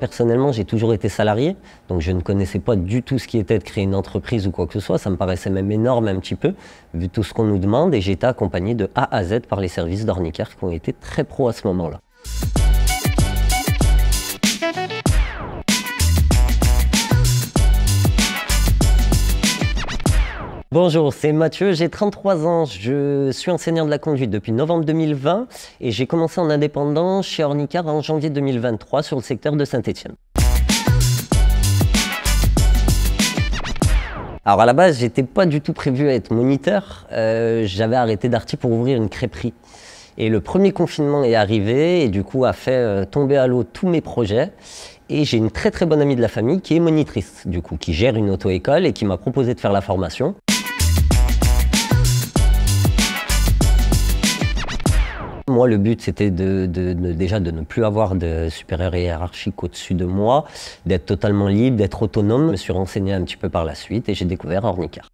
Personnellement, j'ai toujours été salarié, donc je ne connaissais pas du tout ce qui était de créer une entreprise ou quoi que ce soit. Ça me paraissait même énorme un petit peu, vu tout ce qu'on nous demande, et j'ai été accompagné de A à Z par les services d'Ornicar qui ont été très pros à ce moment-là. Bonjour, c'est Mathieu, j'ai 33 ans, je suis enseignant de la conduite depuis novembre 2020 et j'ai commencé en indépendant chez Ornicar en janvier 2023 sur le secteur de Saint-Étienne. Alors à la base, j'étais pas du tout prévu à être moniteur, j'avais arrêté Darty pour ouvrir une crêperie. Et le premier confinement est arrivé et du coup a fait tomber à l'eau tous mes projets. Et j'ai une très très bonne amie de la famille qui est monitrice, du coup, qui gère une auto-école et qui m'a proposé de faire la formation. Moi, le but, c'était déjà de ne plus avoir de supérieur hiérarchique au-dessus de moi, d'être totalement libre, d'être autonome. Je me suis renseigné un petit peu par la suite et j'ai découvert Ornicar.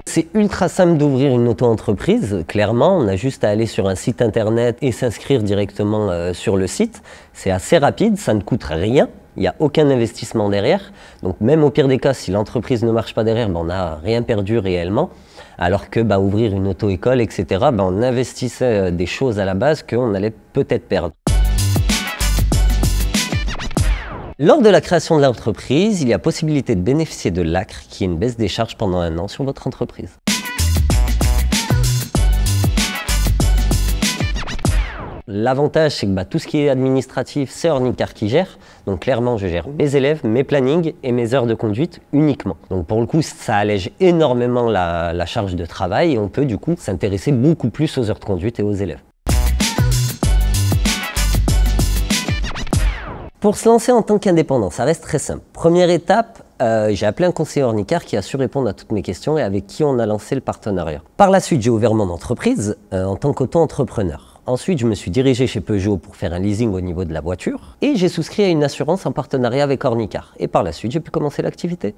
C'est ultra simple d'ouvrir une auto-entreprise, clairement. On a juste à aller sur un site internet et s'inscrire directement sur le site. C'est assez rapide, ça ne coûte rien. Il n'y a aucun investissement derrière. Donc même au pire des cas, si l'entreprise ne marche pas derrière, on n'a rien perdu réellement. Alors que ouvrir une auto-école, etc., on investissait des choses à la base qu'on allait peut-être perdre. Lors de la création de l'entreprise, il y a possibilité de bénéficier de l'ACRE, qui est une baisse des charges pendant 1 an sur votre entreprise. L'avantage, c'est que tout ce qui est administratif, c'est Ornicar qui gère. Donc clairement, je gère mes élèves, mes plannings et mes heures de conduite uniquement. Donc pour le coup, ça allège énormément la charge de travail et on peut du coup s'intéresser beaucoup plus aux heures de conduite et aux élèves. Pour se lancer en tant qu'indépendant, ça reste très simple. Première étape, j'ai appelé un conseiller Ornicar qui a su répondre à toutes mes questions et avec qui on a lancé le partenariat. Par la suite, j'ai ouvert mon entreprise en tant qu'auto-entrepreneur. Ensuite, je me suis dirigé chez Peugeot pour faire un leasing au niveau de la voiture et j'ai souscrit à une assurance en partenariat avec Ornicar. Et par la suite, j'ai pu commencer l'activité.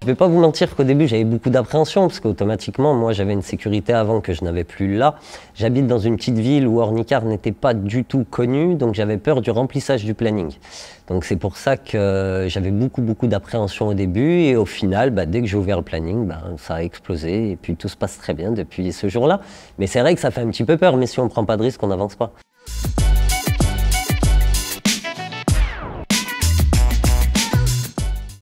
Je ne vais pas vous mentir qu'au début, j'avais beaucoup d'appréhension parce qu'automatiquement, moi, j'avais une sécurité avant que je n'avais plus là. J'habite dans une petite ville où Ornicar n'était pas du tout connu, donc j'avais peur du remplissage du planning. Donc c'est pour ça que j'avais beaucoup d'appréhension au début et au final, dès que j'ai ouvert le planning, ça a explosé et puis tout se passe très bien depuis ce jour-là. Mais c'est vrai que ça fait un petit peu peur, mais si on ne prend pas de risque, on n'avance pas.